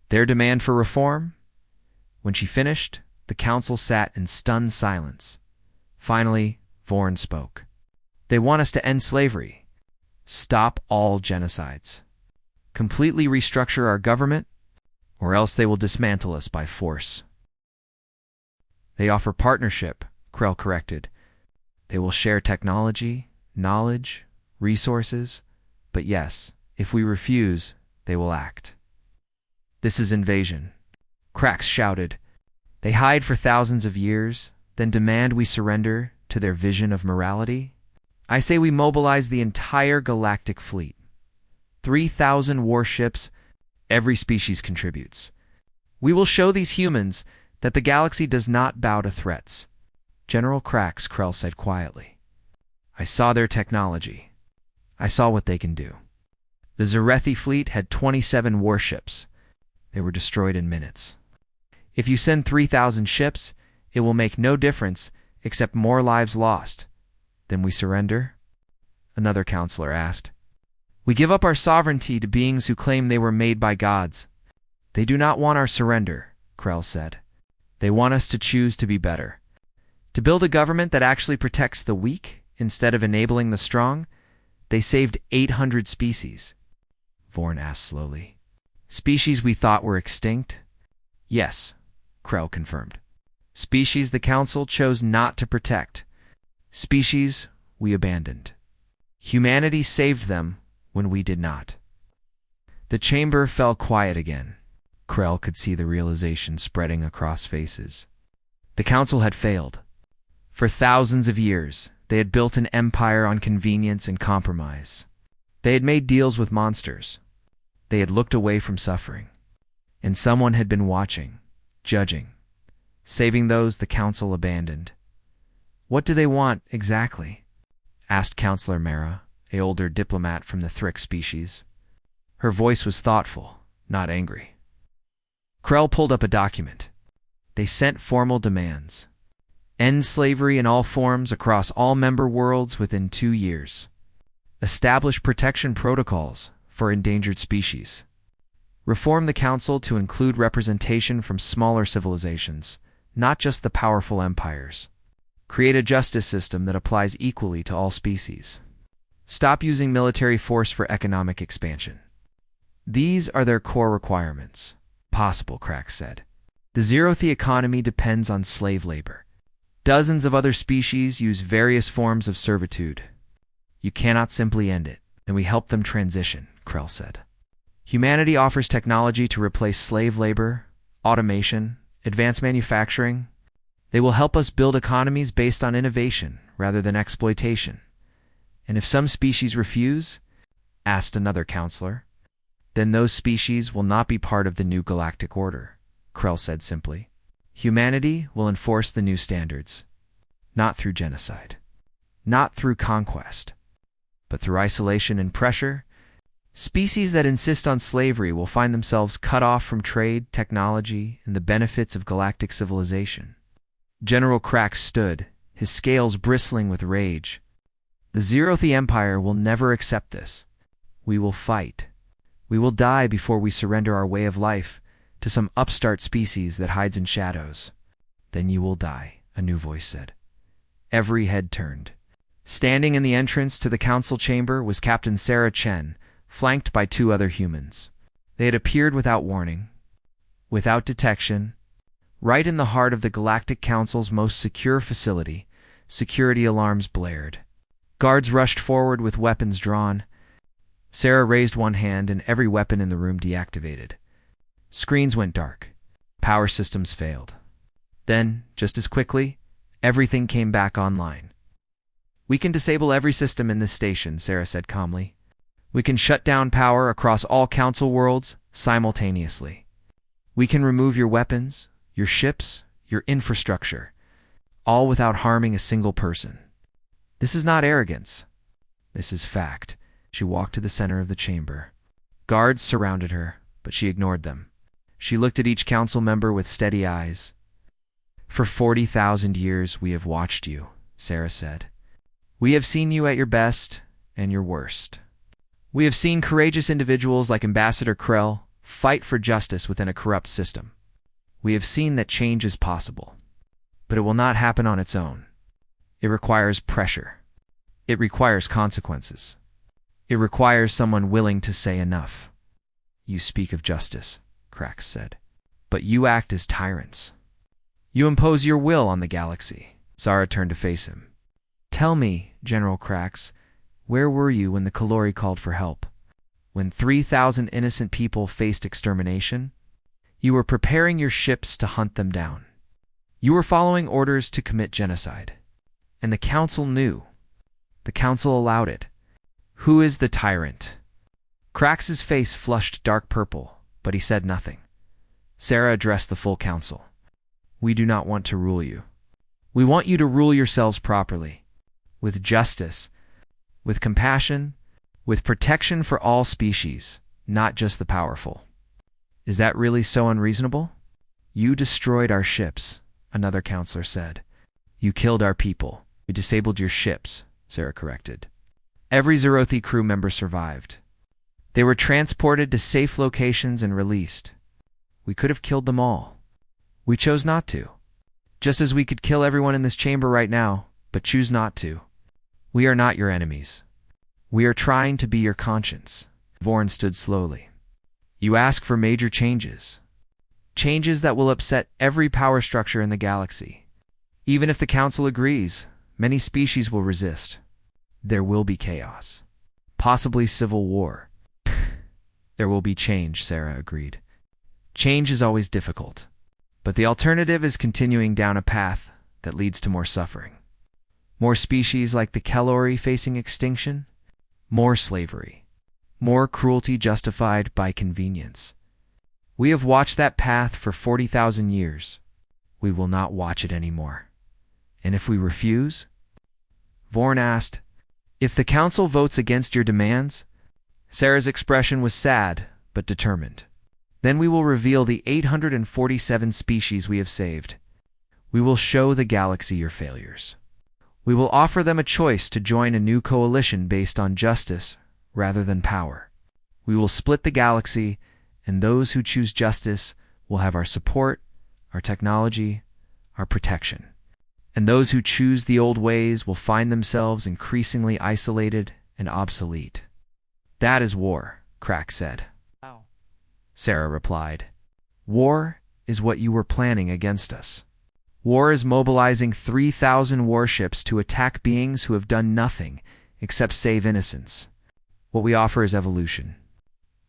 Their demand for reform? When she finished, the council sat in stunned silence. Finally, Vorn spoke. They want us to end slavery. Stop all genocides. completely restructure our government, or else they will dismantle us by force. They offer partnership, Krell corrected. They will share technology, knowledge, resources, but yes, if we refuse, they will act. This is invasion, Krax shouted. They hide for thousands of years, then demand we surrender to their vision of morality? I say we mobilize the entire galactic fleet. 3,000 warships, every species contributes. We will show these humans that the galaxy does not bow to threats. General Krax, Krell said quietly. I saw their technology. I saw what they can do. The Zarethi fleet had 27 warships. They were destroyed in minutes. If you send 3,000 ships, it will make no difference except more lives lost. Then we surrender? Another counselor asked. We give up our sovereignty to beings who claim they were made by gods. They do not want our surrender, Krell said. They want us to choose to be better. To build a government that actually protects the weak instead of enabling the strong. They saved 800 species. Vorn asked slowly. Species we thought were extinct? Yes, Krell confirmed. Species the Council chose not to protect. Species we abandoned. Humanity saved them when we did not. The chamber fell quiet again. Krell could see the realization spreading across faces. The Council had failed. For thousands of years, they had built an empire on convenience and compromise. They had made deals with monsters. They had looked away from suffering. And someone had been watching, judging, saving those the Council abandoned. What do they want, exactly? Asked Counselor Mara, an older diplomat from the Thrick species. Her voice was thoughtful, not angry. Krell pulled up a document. They sent formal demands. End slavery in all forms across all member worlds within 2 years. Establish protection protocols for endangered species. Reform the Council to include representation from smaller civilizations, not just the powerful empires. Create a justice system that applies equally to all species. Stop using military force for economic expansion. These are their core requirements. Possible, Krax said. The Zerothi economy depends on slave labor. Dozens of other species use various forms of servitude. You cannot simply end it, and we help them transition, Krell said. Humanity offers technology to replace slave labor, automation, advanced manufacturing. They will help us build economies based on innovation rather than exploitation. And if some species refuse, asked another counselor, then those species will not be part of the new galactic order, Krell said simply. Humanity will enforce the new standards, not through genocide, not through conquest, but through isolation and pressure. Species that insist on slavery will find themselves cut off from trade, technology, and the benefits of galactic civilization. General Krax stood, his scales bristling with rage. The Zerothi Empire will never accept this. We will fight. We will die before we surrender our way of life to some upstart species that hides in shadows. Then you will die, a new voice said. Every head turned. Standing in the entrance to the council chamber was Captain Sarah Chen, flanked by 2 other humans. They had appeared without warning, without detection, right in the heart of the Galactic Council's most secure facility. Security alarms blared. Guards rushed forward with weapons drawn. Sarah raised one hand and every weapon in the room deactivated. Screens went dark. Power systems failed. Then, just as quickly, everything came back online. We can disable every system in this station, Sarah said calmly. We can shut down power across all council worlds simultaneously. We can remove your weapons, your ships, your infrastructure, all without harming a single person. This is not arrogance. This is fact. She walked to the center of the chamber. Guards surrounded her, but she ignored them. She looked at each council member with steady eyes. For 40,000 years we have watched you, Sarah said. We have seen you at your best and your worst. We have seen courageous individuals like Ambassador Krell fight for justice within a corrupt system. We have seen that change is possible, but it will not happen on its own. It requires pressure. It requires consequences. It requires someone willing to say enough. You speak of justice, Krax said, but you act as tyrants. You impose your will on the galaxy. Zara turned to face him. Tell me, General Krax, where were you when the Kalori called for help? When 3,000 innocent people faced extermination? You were preparing your ships to hunt them down. You were following orders to commit genocide. And the Council knew. The Council allowed it. Who is the tyrant? Krax's face flushed dark purple, but he said nothing. Sarah addressed the full Council. We do not want to rule you. We want you to rule yourselves properly, with justice, with compassion, with protection for all species, not just the powerful. Is that really so unreasonable? You destroyed our ships, another counselor said. You killed our people. We disabled your ships, Sarah corrected. Every Zerothi crew member survived. They were transported to safe locations and released. We could have killed them all. We chose not to. Just as we could kill everyone in this chamber right now, but choose not to. We are not your enemies. We are trying to be your conscience. Vorn stood slowly. You ask for major changes. Changes that will upset every power structure in the galaxy. Even if the Council agrees, many species will resist. There will be chaos. Possibly civil war. There will be change, Sarah agreed. Change is always difficult. But the alternative is continuing down a path that leads to more suffering. More species like the Kalori facing extinction. More slavery. More cruelty justified by convenience. We have watched that path for 40,000 years. We will not watch it anymore. And if we refuse? Vorn asked, if the Council votes against your demands? Sarah's expression was sad, but determined. Then we will reveal the 847 species we have saved. We will show the galaxy your failures. We will offer them a choice to join a new coalition based on justice rather than power. We will split the galaxy, and those who choose justice will have our support, our technology, our protection. And those who choose the old ways will find themselves increasingly isolated and obsolete. That is war, Krax said. Wow. Sarah replied. War is what you were planning against us. War is mobilizing 3,000 warships to attack beings who have done nothing except save innocence. What we offer is evolution.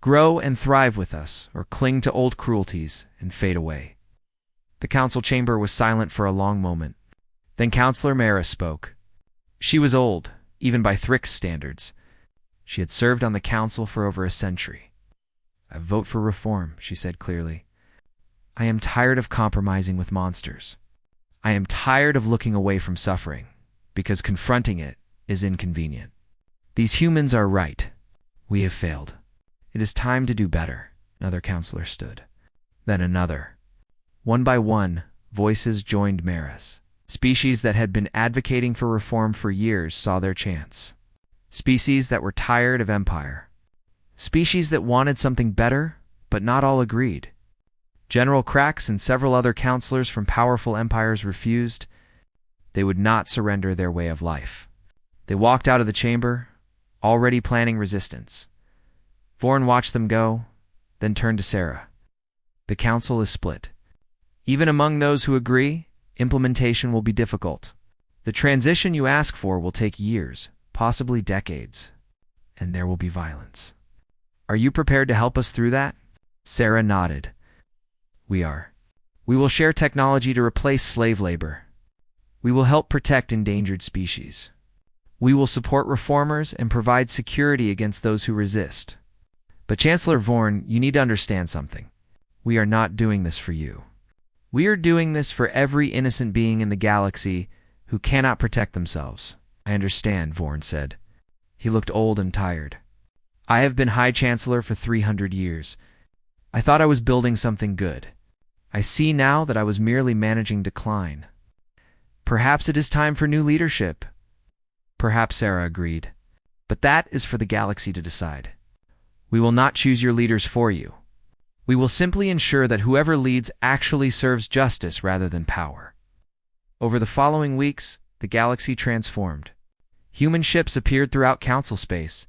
Grow and thrive with us, or cling to old cruelties and fade away. The Council chamber was silent for a long moment. Then Counselor Mara spoke. She was old, even by Thrick's standards. She had served on the Council for over a century. I vote for reform, she said clearly. I am tired of compromising with monsters. I am tired of looking away from suffering, because confronting it is inconvenient. These humans are right. We have failed. It is time to do better. Another counselor stood. Then another. One by one, voices joined Mara's. Species that had been advocating for reform for years saw their chance. Species that were tired of empire. Species that wanted something better, but not all agreed. General Krax and several other counselors from powerful empires refused. They would not surrender their way of life. They walked out of the chamber, already planning resistance. Vorn watched them go, then turned to Sarah. The council is split. Even among those who agree, implementation will be difficult. The transition you ask for will take years, possibly decades, and there will be violence. Are you prepared to help us through that? Sarah nodded. We are. We will share technology to replace slave labor. We will help protect endangered species. We will support reformers and provide security against those who resist. But Chancellor Vorn, you need to understand something. We are not doing this for you. We are doing this for every innocent being in the galaxy who cannot protect themselves. I understand, Vorn said. He looked old and tired. I have been High Chancellor for 300 years. I thought I was building something good. I see now that I was merely managing decline. Perhaps it is time for new leadership. Perhaps, Sarah agreed. But that is for the galaxy to decide. We will not choose your leaders for you. We will simply ensure that whoever leads actually serves justice rather than power. Over the following weeks, the galaxy transformed. Human ships appeared throughout council space,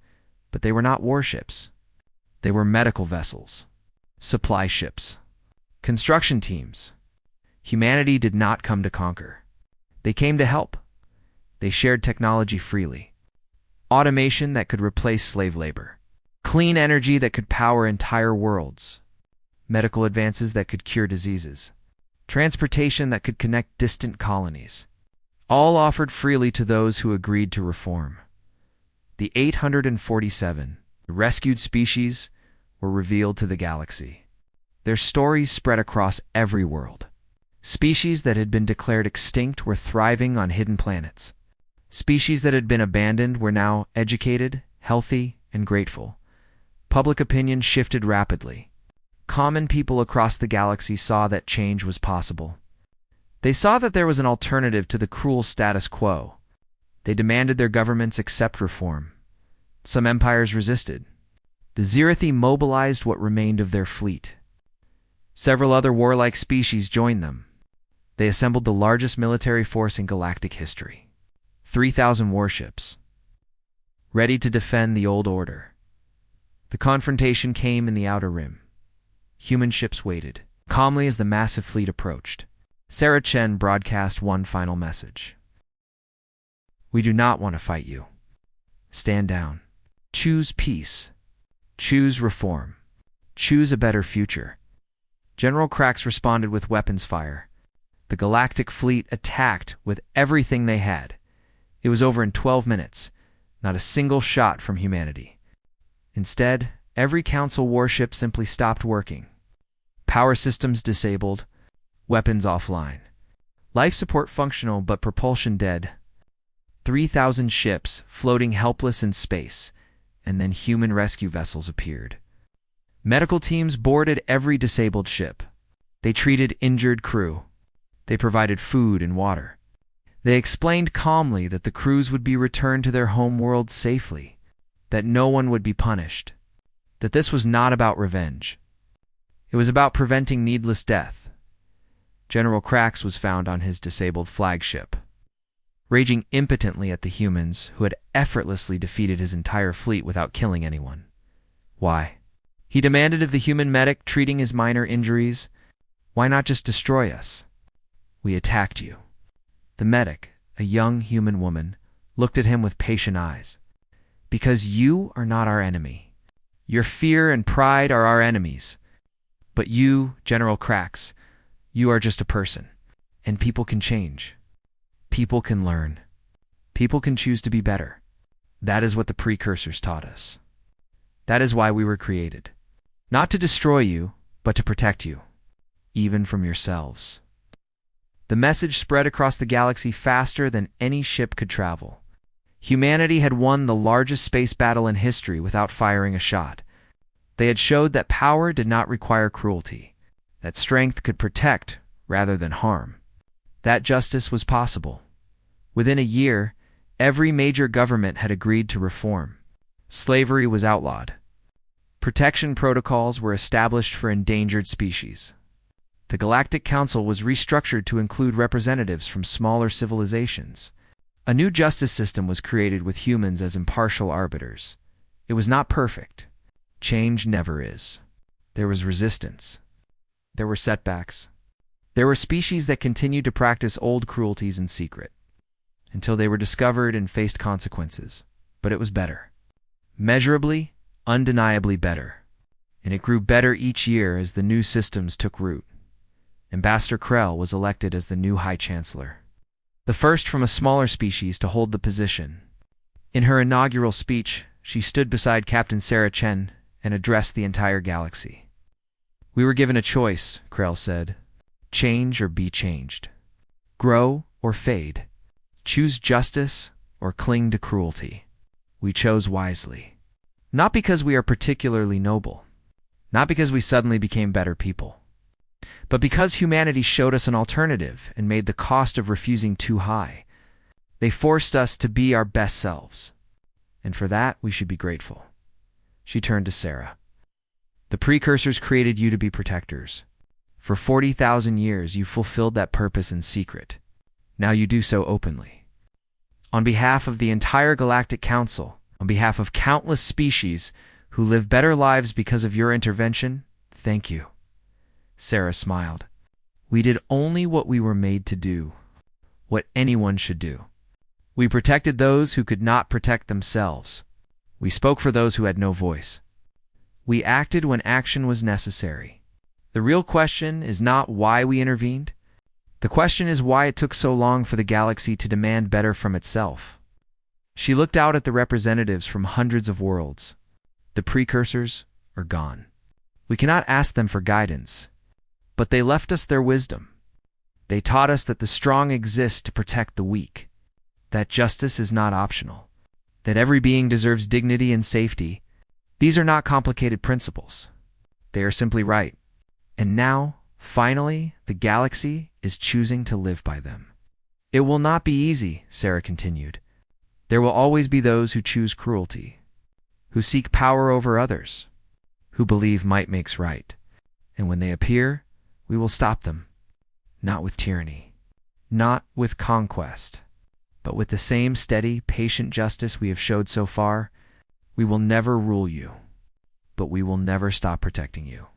but they were not warships. They were medical vessels, supply ships, construction teams. Humanity did not come to conquer. They came to help. They shared technology freely. Automation that could replace slave labor. Clean energy that could power entire worlds. Medical advances that could cure diseases. Transportation that could connect distant colonies. All offered freely to those who agreed to reform. The 847 rescued species were revealed to the galaxy. Their stories spread across every world. Species that had been declared extinct were thriving on hidden planets. Species that had been abandoned were now educated, healthy, and grateful. Public opinion shifted rapidly. Common people across the galaxy saw that change was possible. They saw that there was an alternative to the cruel status quo. They demanded their governments accept reform. Some empires resisted. The Zirathi mobilized what remained of their fleet. Several other warlike species joined them. They assembled the largest military force in galactic history. 3,000 warships, ready to defend the old order. The confrontation came in the Outer Rim. Human ships waited, calmly as the massive fleet approached. Sarah Chen broadcast one final message. "We do not want to fight you. Stand down. Choose peace. Choose reform. Choose a better future." General Krax responded with weapons fire. The galactic fleet attacked with everything they had. It was over in 12 minutes, not a single shot from humanity. Instead, every Council warship simply stopped working. Power systems disabled, weapons offline. Life support functional but propulsion dead. 3,000 ships floating helpless in space, and then human rescue vessels appeared. Medical teams boarded every disabled ship. They treated injured crew. They provided food and water. They explained calmly that the crews would be returned to their home world safely, that no one would be punished, that this was not about revenge. It was about preventing needless death. General Krax was found on his disabled flagship, raging impotently at the humans who had effortlessly defeated his entire fleet without killing anyone. Why? He demanded of the human medic treating his minor injuries, "Why not just destroy us? We attacked you." The medic, a young human woman, looked at him with patient eyes. "Because you are not our enemy. Your fear and pride are our enemies. But you, General Krax, you are just a person. And people can change. People can learn. People can choose to be better. That is what the precursors taught us. That is why we were created. Not to destroy you, but to protect you, even from yourselves." The message spread across the galaxy faster than any ship could travel. Humanity had won the largest space battle in history without firing a shot. They had showed that power did not require cruelty, that strength could protect rather than harm, that justice was possible. Within a year, every major government had agreed to reform. Slavery was outlawed. Protection protocols were established for endangered species. The Galactic Council was restructured to include representatives from smaller civilizations. A new justice system was created with humans as impartial arbiters. It was not perfect. Change never is. There was resistance. There were setbacks. There were species that continued to practice old cruelties in secret, until they were discovered and faced consequences. But it was better. Measurably, undeniably better. And it grew better each year as the new systems took root. Ambassador Krell was elected as the new High Chancellor, the first from a smaller species to hold the position. In her inaugural speech, she stood beside Captain Sarah Chen and addressed the entire galaxy. "We were given a choice," Krell said. "Change or be changed. Grow or fade. Choose justice or cling to cruelty. We chose wisely. Not because we are particularly noble. Not because we suddenly became better people. But because humanity showed us an alternative and made the cost of refusing too high. They forced us to be our best selves. And for that, we should be grateful." She turned to Sarah. "The precursors created you to be protectors. For 40,000 years, you fulfilled that purpose in secret. Now you do so openly. On behalf of the entire Galactic Council, on behalf of countless species who live better lives because of your intervention, thank you. Sarah smiled. We did only what we were made to do, what anyone should do. We protected those who could not protect themselves. We spoke for those who had no voice. We acted when action was necessary. The real question is not why we intervened. The question is why it took so long for the galaxy to demand better from itself. She looked out at the representatives from hundreds of worlds. The precursors are gone. We cannot ask them for guidance, but they left us their wisdom. They taught us that the strong exist to protect the weak, that justice is not optional, that every being deserves dignity and safety. These are not complicated principles. They are simply right. And now, finally, the galaxy is choosing to live by them. It will not be easy, Sarah continued. There will always be those who choose cruelty, who seek power over others, who believe might makes right. And when they appear, we will stop them, not with tyranny, not with conquest, but with the same steady, patient justice we have showed so far. We will never rule you, but we will never stop protecting you.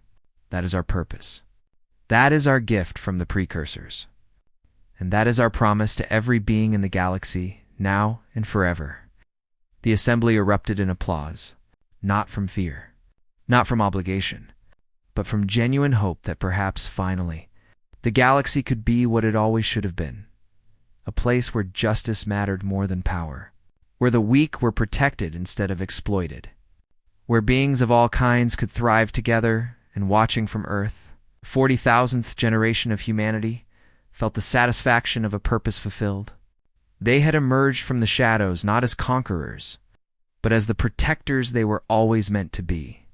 That is our purpose. That is our gift from the precursors. And that is our promise to every being in the galaxy, now and forever. The assembly erupted in applause, not from fear, not from obligation, but from genuine hope that perhaps finally the galaxy could be what it always should have been, a place where justice mattered more than power, where the weak were protected instead of exploited, where beings of all kinds could thrive together. And watching from Earth, 40,000th generation of humanity felt the satisfaction of a purpose fulfilled. They had emerged from the shadows not as conquerors, but as the protectors they were always meant to be.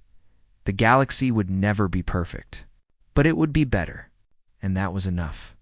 The galaxy would never be perfect, but it would be better, and that was enough.